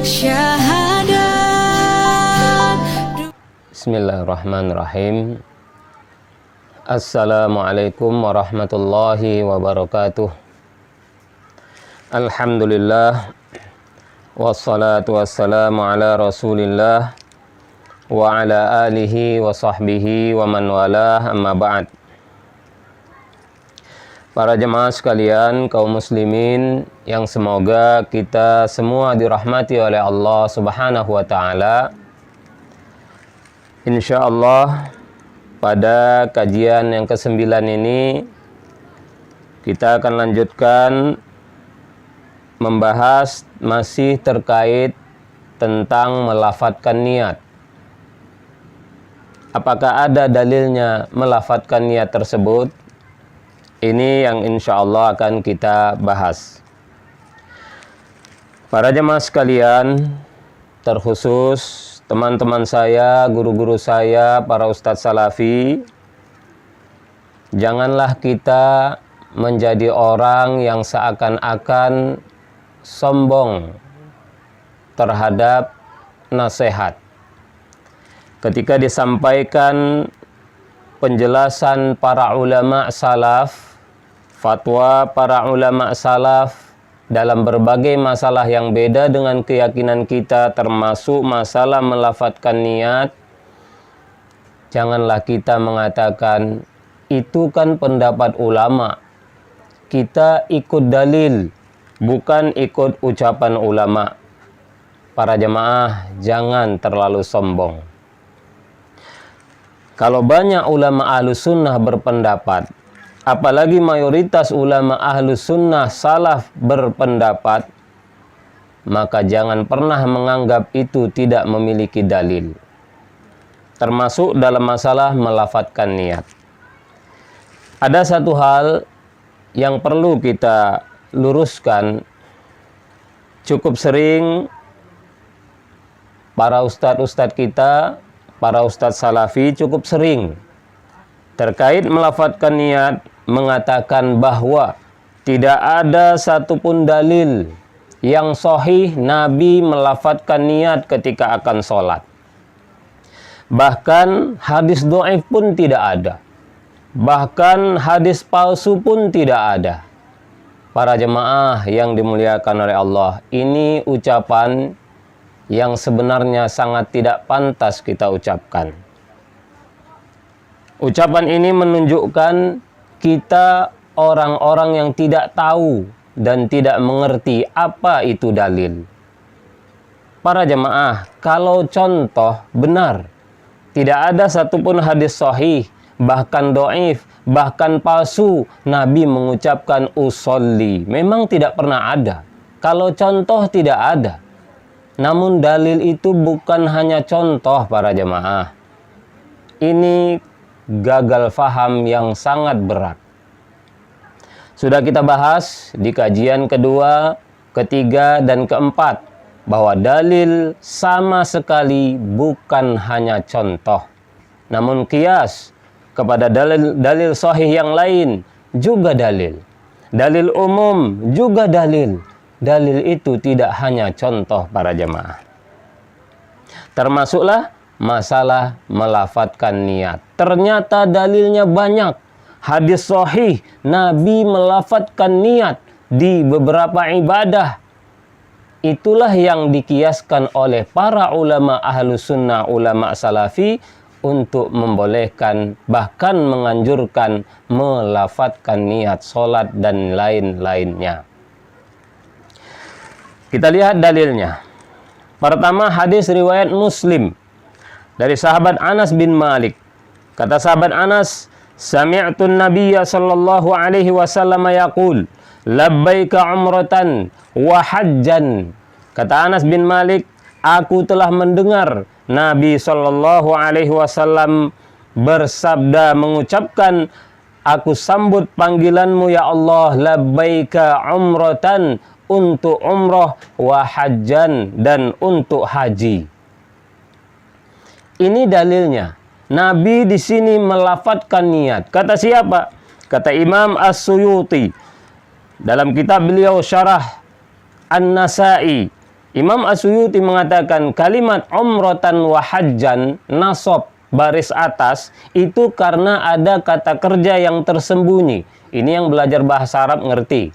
syahadat. Bismillahirrahmanirrahim. Assalamualaikum warahmatullahi wabarakatuh. Alhamdulillah, wassalatu wassalamu ala rasulillah wa ala alihi wa sahbihi wa man walah, amma ba'd. Para jemaah sekalian, kaum muslimin yang semoga kita semua dirahmati oleh Allah Subhanahu wa taala. Insyaallah pada kajian yang ke-9 ini kita akan lanjutkan membahas masih terkait tentang melafadzkan niat. Apakah ada dalilnya melafadzkan niat tersebut? Ini yang insya Allah akan kita bahas. Para jemaah sekalian, terkhusus teman-teman saya, guru-guru saya, para ustadz salafi, janganlah kita menjadi orang yang seakan-akan sombong terhadap nasihat. Ketika disampaikan penjelasan para ulama salaf, fatwa para ulama salaf dalam berbagai masalah yang beda dengan keyakinan kita, termasuk masalah melafadzkan niat, janganlah kita mengatakan itu kan pendapat ulama, kita ikut dalil, bukan ikut ucapan ulama. Para jemaah, jangan terlalu sombong. Kalau banyak ulama ahlus sunnah berpendapat, apalagi mayoritas ulama ahlus sunnah salaf berpendapat, maka jangan pernah menganggap itu tidak memiliki dalil. Termasuk dalam masalah melafadzkan niat. Ada satu hal yang perlu kita luruskan. Cukup sering para ustadz-ustadz kita, para ustadz salafi cukup sering terkait melafadzkan niat mengatakan bahwa tidak ada satupun dalil yang sahih Nabi melafadzkan niat ketika akan sholat. Bahkan hadis dhaif pun tidak ada. Bahkan hadis palsu pun tidak ada. Para jemaah yang dimuliakan oleh Allah, ini ucapan yang sebenarnya sangat tidak pantas kita ucapkan. Ucapan ini menunjukkan kita orang-orang yang tidak tahu dan tidak mengerti apa itu dalil. Para jemaah, kalau contoh benar, tidak ada satupun hadis sahih, bahkan dhaif, bahkan palsu, Nabi mengucapkan usolli. Memang tidak pernah ada. Kalau contoh tidak ada. Namun dalil itu bukan hanya contoh, para jemaah. Ini gagal faham yang sangat berat. Sudah kita bahas di kajian kedua, ketiga, dan keempat bahwa dalil sama sekali bukan hanya contoh, namun qiyas kepada dalil sahih yang lain juga dalil. Dalil umum juga dalil. Dalil itu tidak hanya contoh, para jemaah. Termasuklah masalah melafadzkan niat. Ternyata dalilnya banyak. Hadis sahih Nabi melafadzkan niat di beberapa ibadah. Itulah yang dikiaskan oleh para ulama ahlus sunnah, ulama salafi, untuk membolehkan, bahkan menganjurkan melafadzkan niat sholat dan lain-lainnya. Kita lihat dalilnya. Pertama, hadis riwayat Muslim dari sahabat Anas bin Malik. Kata sahabat Anas, sami'tu an-nabiyya sallallahu alaihi wasallam yaqul, labbaika umratan wa hajjan. Kata Anas bin Malik, aku telah mendengar Nabi sallallahu alaihi wasallam bersabda, mengucapkan, aku sambut panggilanmu ya Allah, labbaika umratan, untuk umrah, wa hajjan, dan untuk haji. Ini dalilnya. Nabi di sini melafadzkan niat. Kata siapa? Kata Imam As-Suyuti dalam kitab beliau Syarah An-Nasa'i, Imam As-Suyuti mengatakan kalimat umratan wa hajjan, nasab baris atas, itu karena ada kata kerja yang tersembunyi. Ini yang belajar bahasa Arab ngerti.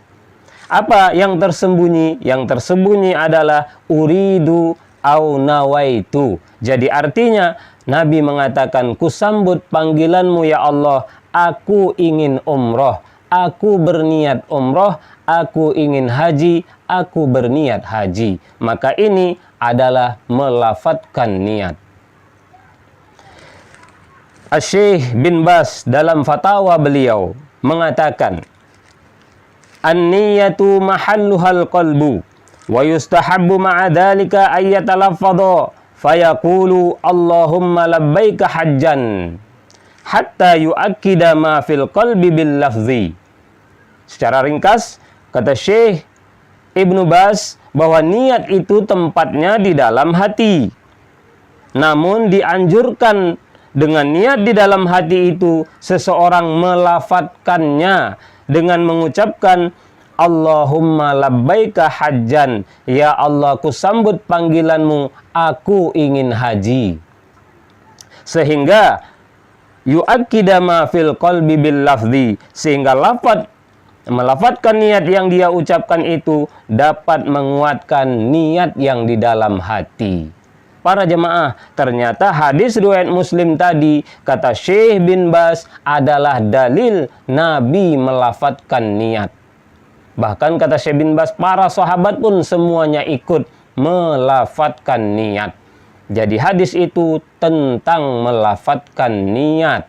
Apa yang tersembunyi? Yang tersembunyi adalah uridu au nawaitu. Jadi artinya Nabi mengatakan, kusambut panggilanmu ya Allah, aku ingin umroh, aku berniat umroh, aku ingin haji, aku berniat haji. Maka ini adalah melafatkan niat. Syekh bin Baz dalam fatwa beliau mengatakan, an-niyatu mahalluhal qalbu wa yustahabbu ma'a dhalika ayyatalaffadha fayaqulu Allahumma labbaika hajjan hatta yu'akkida ma fil qalbi bil lafzi. Secara ringkas, kata Syekh Ibnu Baz bahwa niat itu tempatnya di dalam hati. Namun dianjurkan dengan niat di dalam hati itu seseorang melafatkannya dengan mengucapkan Allahumma labbaika hajjan, ya Allah, ku sambut panggilanmu, aku ingin haji. Sehingga yu'akkida ma fil qalbi bil lafzi, sehingga melafatkan niat yang dia ucapkan itu dapat menguatkan niat yang di dalam hati. Para jemaah, ternyata hadis riwayat Muslim tadi, kata Syekh bin Baz, adalah dalil Nabi melafatkan niat. Bahkan kata Syekh bin Baz, para sahabat pun semuanya ikut melafatkan niat. Jadi hadis itu tentang melafatkan niat.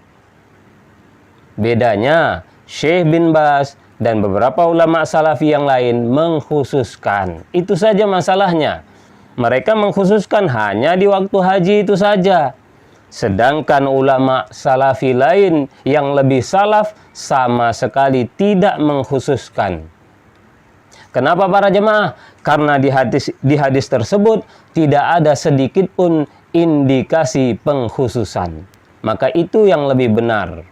Bedanya, Syekh bin Baz dan beberapa ulama salafi yang lain mengkhususkan. Itu saja masalahnya. Mereka mengkhususkan hanya di waktu haji itu saja. Sedangkan ulama salafi lain yang lebih salaf sama sekali tidak mengkhususkan. Kenapa para jemaah? Karena di hadis tersebut tidak ada sedikit pun indikasi pengkhususan. Maka itu yang lebih benar.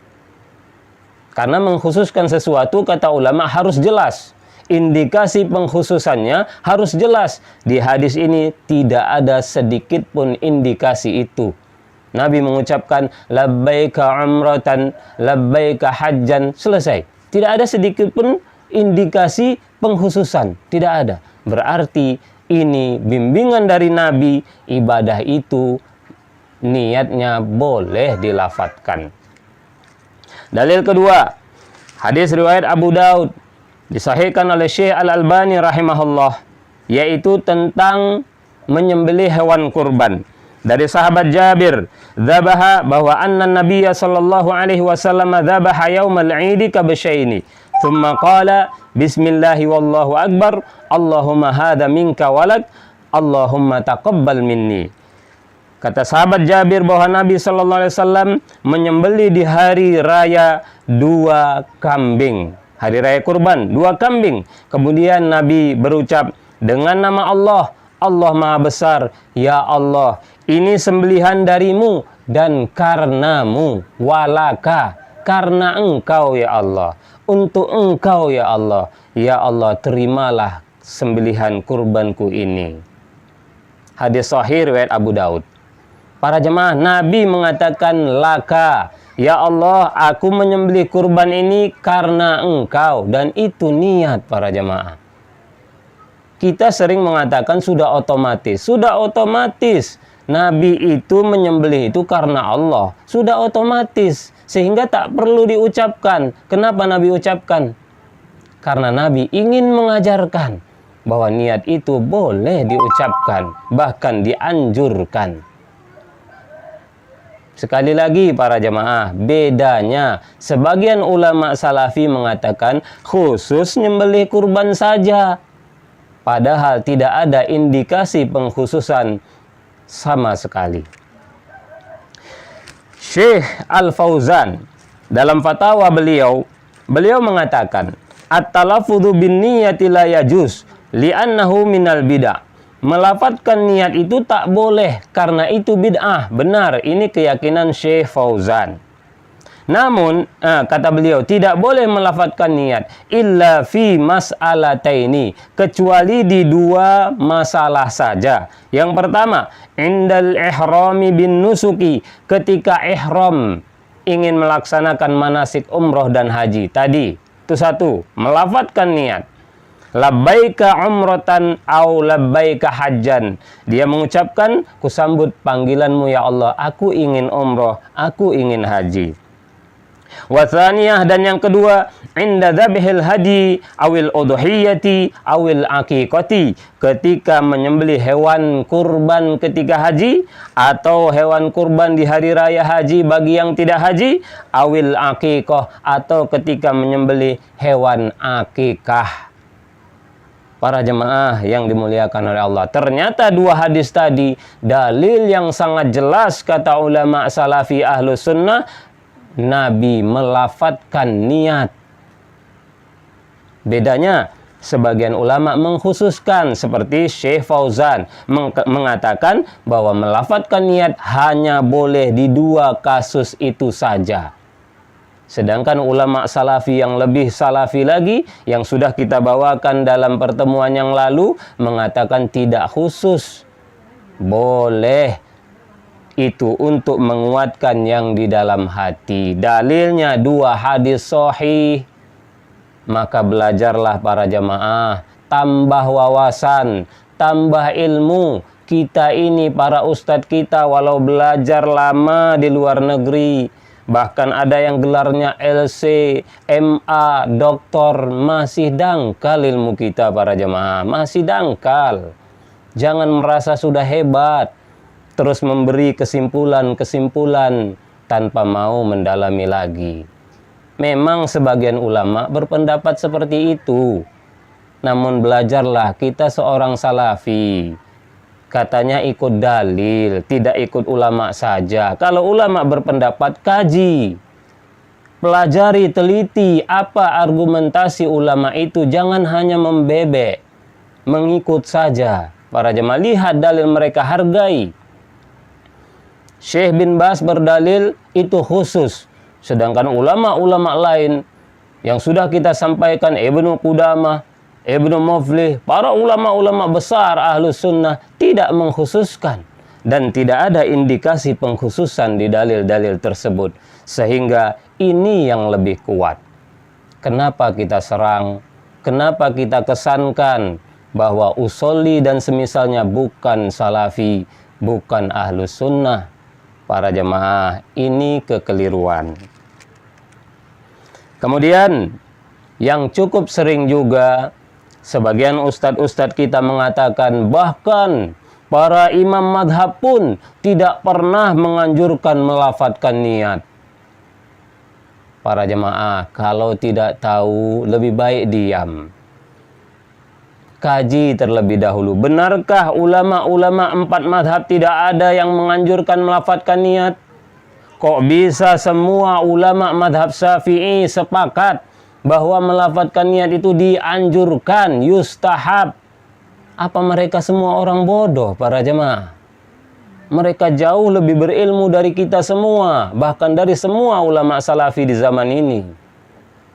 Karena mengkhususkan sesuatu, kata ulama, harus jelas. Indikasi pengkhususannya harus jelas. Di hadis ini tidak ada sedikit pun indikasi itu. Nabi mengucapkan labbaika umratan, labbaika hajjan, selesai. Tidak ada sedikit pun indikasi pengkhususan, tidak ada. Berarti ini bimbingan dari Nabi, ibadah itu niatnya boleh dilafatkan. Dalil kedua, hadis riwayat Abu Daud disahihkan oleh Syekh Al-Albani rahimahullah, yaitu tentang menyembelih hewan kurban. Dari sahabat Jabir, dzabaha, bahwa anna Nabiyya sallallahu alaihi wasallam dzabaha yaumal 'idi kabsyaini. Thumma qala bismillahi wallahu akbar, Allahumma hadza minka walak, Allahumma taqabbal minni. Kata sahabat Jabir bahwa Nabi sallallahu alaihi wasallam menyembelih di hari raya 2 kambing. Hari raya kurban, 2 kambing. Kemudian Nabi berucap dengan nama Allah, Allah Maha Besar, ya Allah, ini sembelihan darimu dan karenamu, walaka, karena engkau ya Allah, untuk engkau ya Allah, terimalah sembelihan kurbanku ini. Hadis sahih riwayat Abu Daud. Para jemaah, Nabi mengatakan laka, ya Allah, aku menyembelih kurban ini karena engkau, dan itu niat para jemaah. Kita sering mengatakan sudah otomatis. Sudah otomatis. Nabi itu menyembelih itu karena Allah. Sudah otomatis. Sehingga tak perlu diucapkan. Kenapa Nabi ucapkan? Karena Nabi ingin mengajarkan bahwa niat itu boleh diucapkan, bahkan dianjurkan. Sekali lagi para jemaah, bedanya sebagian ulama salafi mengatakan khusus nyembelih kurban saja. Padahal tidak ada indikasi pengkhususan sama sekali. Syekh Al-Fauzan dalam fatwa beliau mengatakan at-talaffudzu bin niyyati la yajuz li'annahu minal bid'ah. Melafatkan niat itu tak boleh karena itu bid'ah. Benar, ini keyakinan Syekh Fauzan. Namun, kata beliau, tidak boleh melafadzkan niat illa fi mas'alataini, kecuali di dua masalah saja. Yang pertama, indal ihrami bin nusuki, ketika ihram ingin melaksanakan manasik umroh dan haji. Tadi, itu satu, melafadzkan niat. Labbaika umratan au labbaika hajjan. Dia mengucapkan, kusambut panggilanmu ya Allah, aku ingin umroh, aku ingin haji. Wathaniyah, dan yang kedua, inda dzabhil hadi awil udhiyati awil aqiqati, ketika menyembelih hewan kurban ketika haji, atau hewan kurban di hari raya haji bagi yang tidak haji, awil aqiqah, atau ketika menyembelih hewan akikah. Para jemaah yang dimuliakan oleh Allah, ternyata dua hadis tadi dalil yang sangat jelas, kata ulama salafi ahlus sunnah, Nabi melafadzkan niat. Bedanya, sebagian ulama mengkhususkan, seperti Syekh Fauzan mengatakan bahwa melafadzkan niat hanya boleh di dua kasus itu saja. Sedangkan ulama salafi yang lebih salafi lagi, yang sudah kita bawakan dalam pertemuan yang lalu, mengatakan tidak khusus. Boleh itu untuk menguatkan yang di dalam hati. Dalilnya dua hadis sahih. Maka belajarlah para jamaah, tambah wawasan, tambah ilmu. Kita ini, para ustadz kita, walau belajar lama di luar negeri, bahkan ada yang gelarnya LC, MA, doktor, masih dangkal ilmu kita para jemaah, masih dangkal. Jangan merasa sudah hebat, terus memberi kesimpulan-kesimpulan tanpa mau mendalami lagi. Memang sebagian ulama berpendapat seperti itu. Namun belajarlah, kita seorang salafi. Katanya ikut dalil, tidak ikut ulama saja. Kalau ulama berpendapat, kaji. Pelajari, teliti apa argumentasi ulama itu. Jangan hanya membebek, mengikut saja. Para jemaah, lihat dalil mereka, hargai. Syekh bin Baz berdalil itu khusus. Sedangkan ulama-ulama lain yang sudah kita sampaikan, Ibnu Qudamah, Ibnu Muflih, para ulama-ulama besar ahlus sunnah tidak mengkhususkan. Dan tidak ada indikasi pengkhususan di dalil-dalil tersebut. Sehingga ini yang lebih kuat. Kenapa kita serang? Kenapa kita kesankan bahwa usolli dan semisalnya bukan salafi, bukan ahlus sunnah? Para jemaah, ini kekeliruan. Kemudian, yang cukup sering juga, sebagian ustadz-ustadz kita mengatakan, bahkan para imam madhab pun tidak pernah menganjurkan melafadzkan niat. Para jemaah, kalau tidak tahu, lebih baik diam. Kaji terlebih dahulu. Benarkah ulama-ulama 4 madhab tidak ada yang menganjurkan melafadzkan niat? Kok bisa semua ulama madhab Syafi'i sepakat bahwa melafadzkan niat itu dianjurkan, yustahab? Apa mereka semua orang bodoh, para jemaah? Mereka jauh lebih berilmu dari kita semua, bahkan dari semua ulama salafi di zaman ini.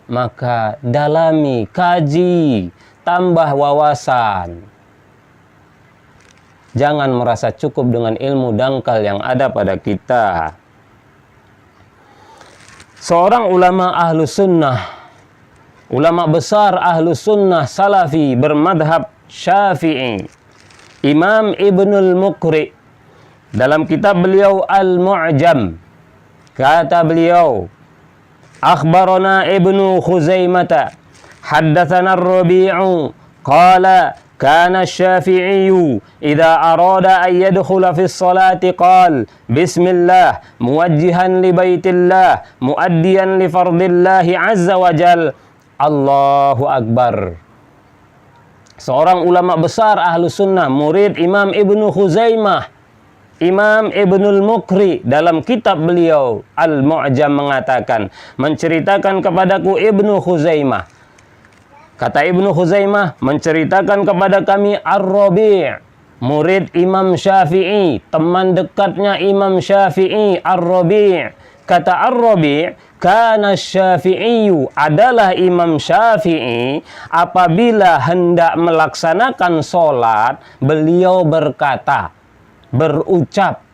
Maka dalami, kaji, tambah wawasan. Jangan merasa cukup dengan ilmu dangkal yang ada pada kita. Seorang ulama ahlus sunnah, ulama besar ahlus sunnah salafi bermadhab Syafi'i, Imam Ibnul Muqri, dalam kitab beliau Al-Mu'jam, kata beliau, akhbarana Ibnu Khuzaimah haddatsana ar-Rabi'u qala kana asy-Syafi'i idza arada an yadkhula fi as-salati qala bismillah muwajjihan li baitillah muaddiyan li fardillah azza wa jal Allahu akbar. Seorang ulama besar ahlus sunnah, murid Imam Ibnu Khuzaimah, Imam Ibnul Muqri, dalam kitab beliau Al-Mu'jam mengatakan, menceritakan kepadaku Ibnu Khuzaimah. Kata Ibnu Khuzaimah, menceritakan kepada kami Ar-Rabi', murid Imam Syafi'i, teman dekatnya Imam Syafi'i, Ar-Rabi'. Kata Ar-Rabi', kana Syafi'iyu, adalah Imam Syafi'i apabila hendak melaksanakan sholat, beliau berkata, berucap,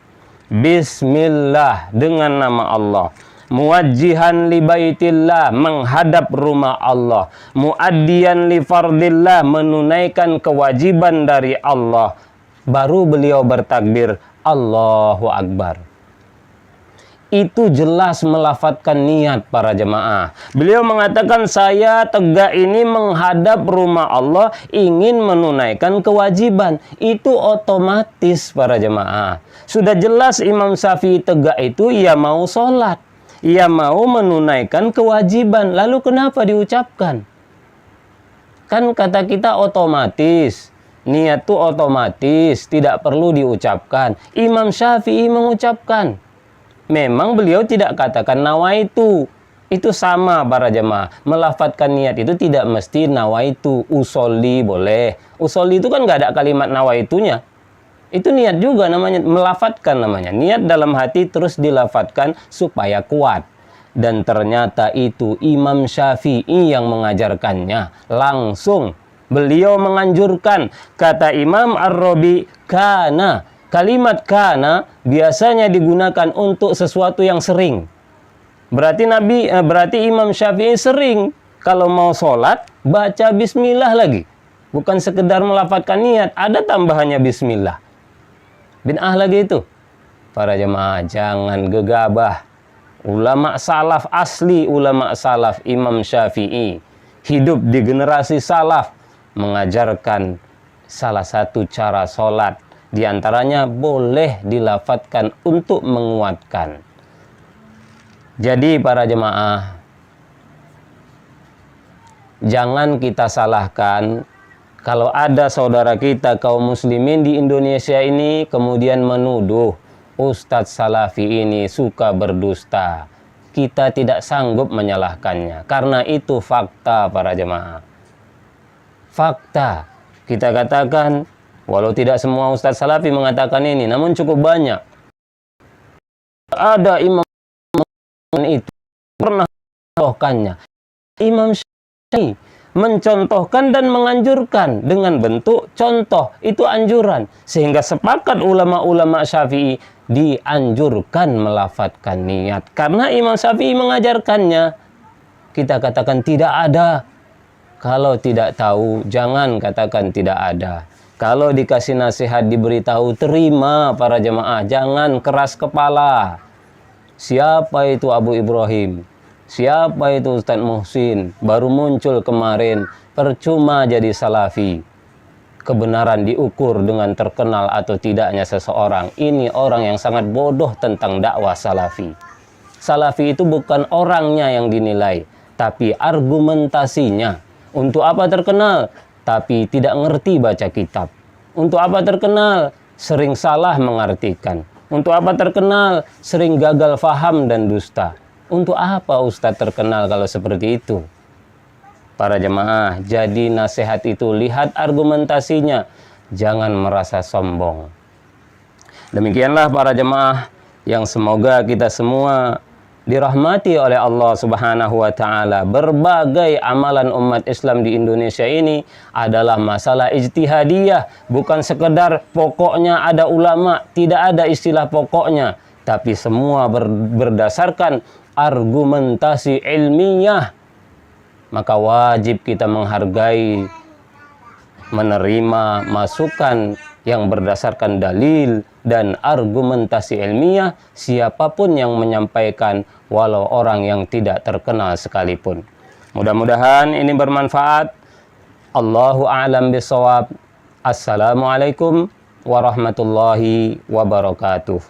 Bismillah, dengan nama Allah. Muwajjihan li baitillah, menghadap rumah Allah. Muaddiyan li fardillah, menunaikan kewajiban dari Allah. Baru beliau bertakbir, Allahu Akbar. Itu jelas melafadzkan niat para jemaah. Beliau mengatakan, saya tegak ini menghadap rumah Allah, ingin menunaikan kewajiban. Itu otomatis para jemaah. Sudah jelas Imam Syafi'i tegak itu, ia mau sholat, ia mau menunaikan kewajiban. Lalu kenapa diucapkan? Kan kata kita otomatis. Niat itu otomatis, tidak perlu diucapkan. Imam Syafi'i mengucapkan. Memang beliau tidak katakan nawaitu. Itu sama para jemaah. Melafadzkan niat itu tidak mesti nawaitu. Usolli boleh. Usolli itu kan nggak ada kalimat nawaitunya. Itu niat juga namanya, melafadzkan namanya. Niat dalam hati terus dilafadzkan supaya kuat. Dan ternyata itu Imam Syafi'i yang mengajarkannya. Langsung beliau menganjurkan. Kata Imam Ar-Rabi', kana. Kalimat kana biasanya digunakan untuk sesuatu yang sering. Berarti Imam Syafi'i sering kalau mau sholat baca bismillah lagi. Bukan sekedar melafadzkan niat, ada tambahannya bismillah. Bid'ah lagi itu. Para jemaah jangan gegabah. Ulama salaf asli, ulama salaf Imam Syafi'i hidup di generasi salaf mengajarkan salah satu cara sholat. Di antaranya boleh dilafadzkan untuk menguatkan. Jadi para jemaah, jangan kita salahkan kalau ada saudara kita kaum muslimin di Indonesia ini kemudian menuduh Ustadz Salafi ini suka berdusta. Kita tidak sanggup menyalahkannya. Karena itu fakta para jemaah. Fakta. Kita katakan, walau tidak semua Ustadz Salafi mengatakan ini, namun cukup banyak. Ada imam itu pernah mencontohkannya. Imam Syafi'i mencontohkan dan menganjurkan dengan bentuk contoh, itu anjuran. Sehingga sepakat ulama-ulama Syafi'i dianjurkan melafadzkan niat. Karena Imam Syafi'i mengajarkannya. Kita katakan tidak ada. Kalau tidak tahu, jangan katakan tidak ada. Kalau dikasih nasihat, diberitahu, terima para jemaah. Jangan keras kepala. Siapa itu Abu Ibrahim? Siapa itu Ustadz Muhsin? Baru muncul kemarin. Percuma jadi salafi. Kebenaran diukur dengan terkenal atau tidaknya seseorang. Ini orang yang sangat bodoh tentang dakwah salafi. Salafi itu bukan orangnya yang dinilai, tapi argumentasinya. Untuk apa terkenal? Tapi tidak ngerti baca kitab. Untuk apa terkenal? Sering salah mengartikan. Untuk apa terkenal? Sering gagal faham dan dusta. Untuk apa Ustadz terkenal kalau seperti itu? Para jemaah, jadi nasihat itu lihat argumentasinya. Jangan merasa sombong. Demikianlah para jemaah yang semoga kita semua dirahmati oleh Allah Subhanahu wa taala. Berbagai amalan umat Islam di Indonesia ini adalah masalah ijtihadiyah, bukan sekedar pokoknya ada ulama, tidak ada istilah pokoknya, tapi semua berdasarkan argumentasi ilmiah. Maka wajib kita menghargai, menerima masukan yang berdasarkan dalil dan argumentasi ilmiah siapapun yang menyampaikan, walau orang yang tidak terkenal sekalipun. Mudah-mudahan ini bermanfaat. Allahu a'lam bishawab. Assalamualaikum warahmatullahi wabarakatuh.